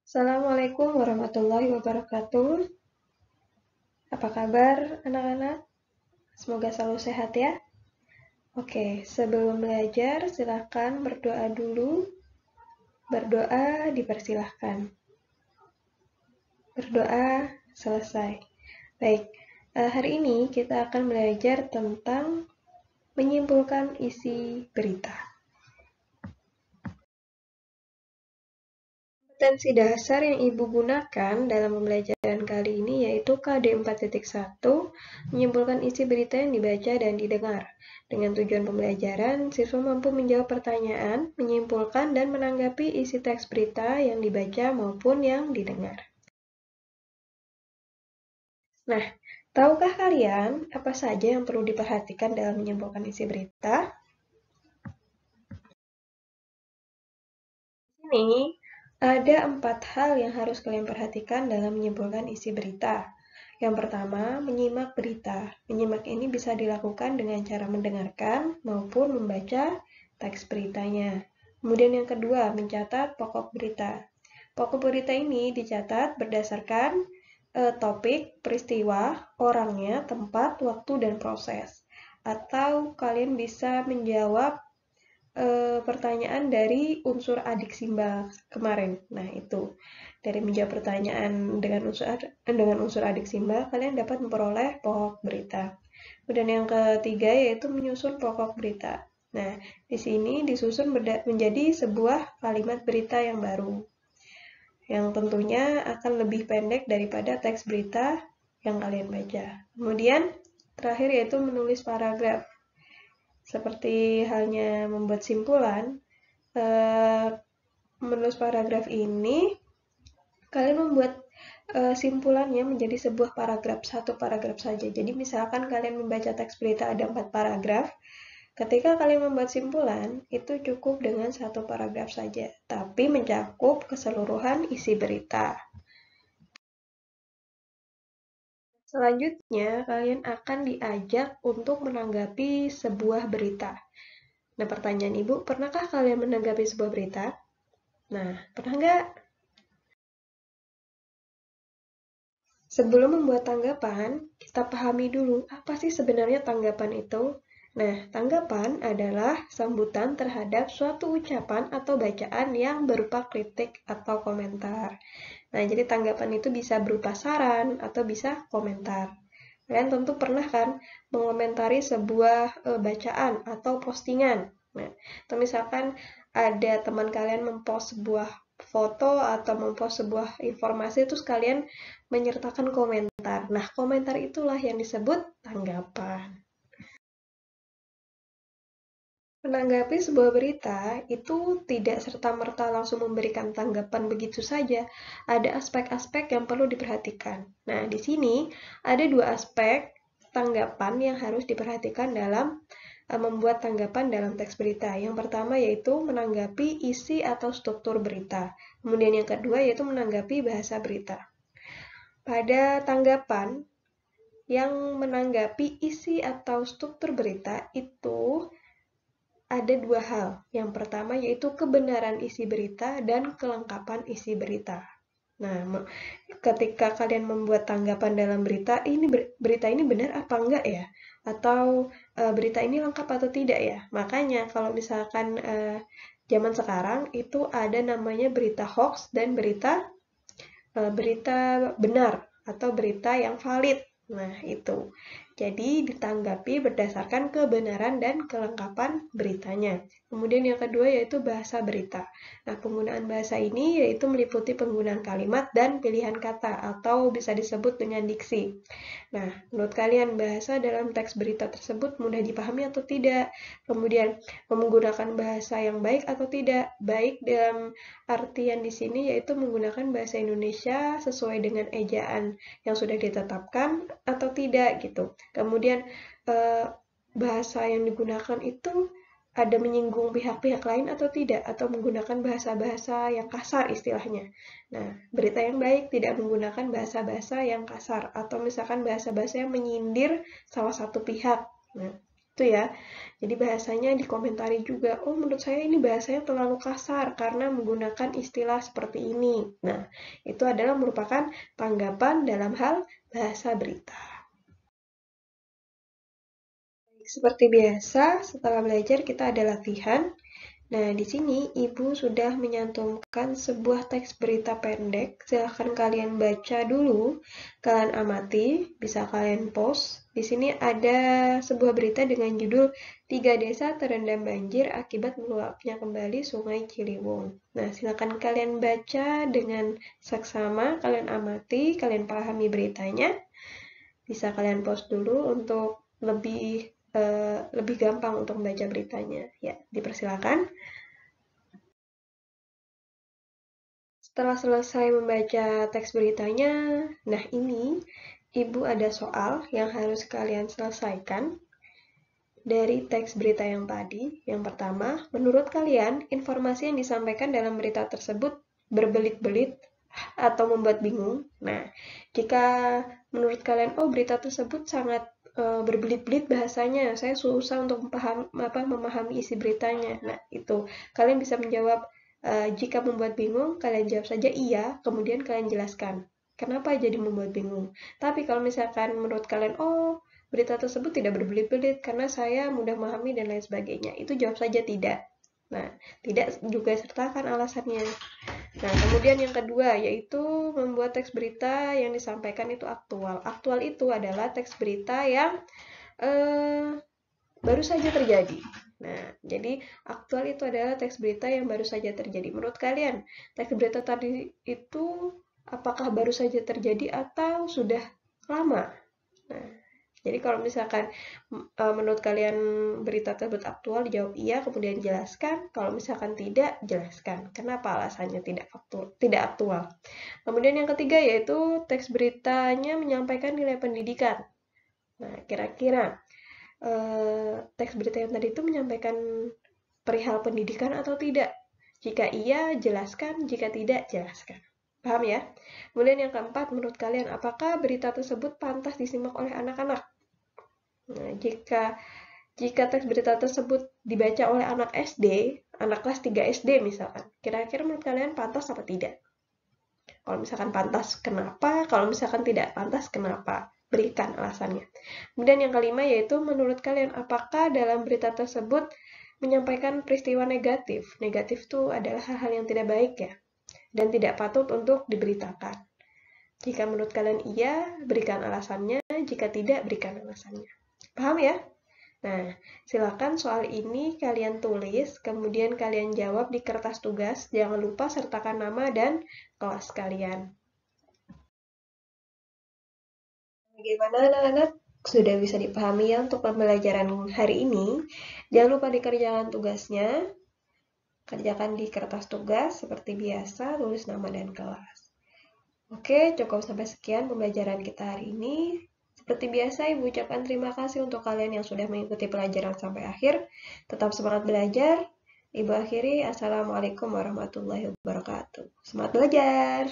Assalamualaikum warahmatullahi wabarakatuh. Apa kabar anak-anak? Semoga selalu sehat ya. Oke, sebelum belajar silakan berdoa dulu. Berdoa dipersilahkan. Berdoa selesai. Baik, hari ini kita akan belajar tentang menyimpulkan isi berita. Kompetensi dasar yang Ibu gunakan dalam pembelajaran kali ini yaitu KD 4.1, menyimpulkan isi berita yang dibaca dan didengar. Dengan tujuan pembelajaran, siswa mampu menjawab pertanyaan, menyimpulkan, dan menanggapi isi teks berita yang dibaca maupun yang didengar. Nah, tahukah kalian apa saja yang perlu diperhatikan dalam menyimpulkan isi berita? Ini ada 4 hal yang harus kalian perhatikan dalam menyimpulkan isi berita. Yang pertama, menyimak berita. Menyimak ini bisa dilakukan dengan cara mendengarkan maupun membaca teks beritanya. Kemudian yang kedua, mencatat pokok berita. Pokok berita ini dicatat berdasarkan topik, peristiwa, orangnya, tempat, waktu, dan proses. Atau kalian bisa menjawab pertanyaan dari unsur adik simbol kemarin. Nah, itu. Dari menjawab pertanyaan dengan unsur adik simbol, kalian dapat memperoleh pokok berita. Dan yang ketiga yaitu menyusun pokok berita. Nah, di sini disusun menjadi sebuah kalimat berita yang baru. Yang tentunya akan lebih pendek daripada teks berita yang kalian baca. Kemudian, terakhir yaitu menulis paragraf. Seperti halnya membuat simpulan, menulis paragraf ini, kalian membuat simpulannya menjadi sebuah paragraf, satu paragraf saja. Jadi misalkan kalian membaca teks berita ada 4 paragraf, ketika kalian membuat simpulan, itu cukup dengan satu paragraf saja, tapi mencakup keseluruhan isi berita. Selanjutnya, kalian akan diajak untuk menanggapi sebuah berita. Nah, pertanyaan Ibu, pernahkah kalian menanggapi sebuah berita? Nah, pernah nggak? Sebelum membuat tanggapan, kita pahami dulu apa sih sebenarnya tanggapan itu. Nah, tanggapan adalah sambutan terhadap suatu ucapan atau bacaan yang berupa kritik atau komentar. Nah, jadi tanggapan itu bisa berupa saran atau bisa komentar. Kalian tentu pernah kan mengomentari sebuah bacaan atau postingan. Nah, atau misalkan ada teman kalian mempost sebuah foto atau mempost sebuah informasi, terus kalian menyertakan komentar. Nah, komentar itulah yang disebut tanggapan. Menanggapi sebuah berita itu tidak serta-merta langsung memberikan tanggapan begitu saja. Ada aspek-aspek yang perlu diperhatikan. Nah, di sini ada 2 aspek tanggapan yang harus diperhatikan dalam membuat tanggapan dalam teks berita. Yang pertama yaitu menanggapi isi atau struktur berita. Kemudian yang kedua yaitu menanggapi bahasa berita. Pada tanggapan yang menanggapi isi atau struktur berita itu ada 2 hal. Yang pertama yaitu kebenaran isi berita dan kelengkapan isi berita. Nah, ketika kalian membuat tanggapan dalam berita, berita ini benar apa enggak ya? Atau berita ini lengkap atau tidak ya? Makanya kalau misalkan zaman sekarang itu ada namanya berita hoax dan berita benar atau berita yang valid. Nah, itu. Jadi ditanggapi berdasarkan kebenaran dan kelengkapan beritanya. Kemudian yang kedua yaitu bahasa berita. Nah, penggunaan bahasa ini yaitu meliputi penggunaan kalimat dan pilihan kata atau bisa disebut dengan diksi. Nah, menurut kalian bahasa dalam teks berita tersebut mudah dipahami atau tidak? Kemudian menggunakan bahasa yang baik atau tidak? Baik dalam artian di sini yaitu menggunakan bahasa Indonesia sesuai dengan ejaan yang sudah ditetapkan atau tidak gitu. Kemudian bahasa yang digunakan itu ada menyinggung pihak-pihak lain atau tidak, atau menggunakan bahasa-bahasa yang kasar istilahnya. Nah, berita yang baik tidak menggunakan bahasa-bahasa yang kasar, atau misalkan bahasa-bahasa yang menyindir salah satu pihak. Nah, Itu ya. Jadi bahasanya dikomentari juga, oh menurut saya ini bahasanya terlalu kasar karena menggunakan istilah seperti ini. Nah, itu adalah merupakan tanggapan dalam hal bahasa berita. Seperti biasa, setelah belajar kita ada latihan. Nah, di sini Ibu sudah menyantumkan sebuah teks berita pendek. Silahkan kalian baca dulu, kalian amati, bisa kalian post. Di sini ada sebuah berita dengan judul 3 desa terendam banjir akibat meluapnya kembali Sungai Ciliwung. Nah, silakan kalian baca dengan seksama, kalian amati, kalian pahami beritanya. Bisa kalian post dulu untuk lebih gampang untuk membaca beritanya. Ya, dipersilakan. Setelah selesai membaca teks beritanya, nah ini Ibu ada soal yang harus kalian selesaikan dari teks berita yang tadi. Yang pertama, menurut kalian informasi yang disampaikan dalam berita tersebut berbelit-belit atau membuat bingung? Nah, jika menurut kalian, oh berita tersebut sangat berbelit-belit bahasanya, saya susah untuk memahami isi beritanya. Nah, itu kalian bisa menjawab. Jika membuat bingung, kalian jawab saja iya, kemudian kalian jelaskan kenapa jadi membuat bingung. Tapi kalau misalkan menurut kalian, oh berita tersebut tidak berbelit-belit karena saya mudah memahami dan lain sebagainya, itu jawab saja tidak. Nah, tidak juga sertakan alasannya. Nah, kemudian yang kedua yaitu membuat teks berita yang disampaikan itu aktual. Aktual itu adalah teks berita yang baru saja terjadi. Nah, jadi aktual itu adalah teks berita yang baru saja terjadi. Menurut kalian, teks berita tadi itu apakah baru saja terjadi atau sudah lama? Nah, jadi kalau misalkan menurut kalian berita tersebut aktual, dijawab iya, kemudian jelaskan. Kalau misalkan tidak, jelaskan. Kenapa alasannya tidak aktual. Kemudian yang ketiga yaitu teks beritanya menyampaikan nilai pendidikan. Nah, kira-kira teks berita yang tadi itu menyampaikan perihal pendidikan atau tidak? Jika iya, jelaskan. Jika tidak, jelaskan. Paham ya? Kemudian yang keempat, menurut kalian, apakah berita tersebut pantas disimak oleh anak-anak? Nah, jika teks berita tersebut dibaca oleh anak SD, anak kelas 3 SD misalkan, kira-kira menurut kalian pantas apa tidak? Kalau misalkan pantas, kenapa? Kalau misalkan tidak pantas, kenapa? Berikan alasannya. Kemudian yang kelima yaitu menurut kalian apakah dalam berita tersebut menyampaikan peristiwa negatif? Negatif itu adalah hal-hal yang tidak baik ya, dan tidak patut untuk diberitakan. Jika menurut kalian iya, berikan alasannya. Jika tidak, berikan alasannya. Paham ya? Nah, silakan soal ini kalian tulis, kemudian kalian jawab di kertas tugas. Jangan lupa sertakan nama dan kelas kalian. Bagaimana anak-anak? Sudah bisa dipahami ya untuk pembelajaran hari ini? Jangan lupa dikerjakan tugasnya. Kerjakan di kertas tugas seperti biasa, tulis nama dan kelas. Oke, cukup sampai sekian pembelajaran kita hari ini. Seperti biasa, Ibu ucapkan terima kasih untuk kalian yang sudah mengikuti pelajaran sampai akhir. Tetap semangat belajar. Ibu akhiri, Assalamualaikum warahmatullahi wabarakatuh. Semangat belajar!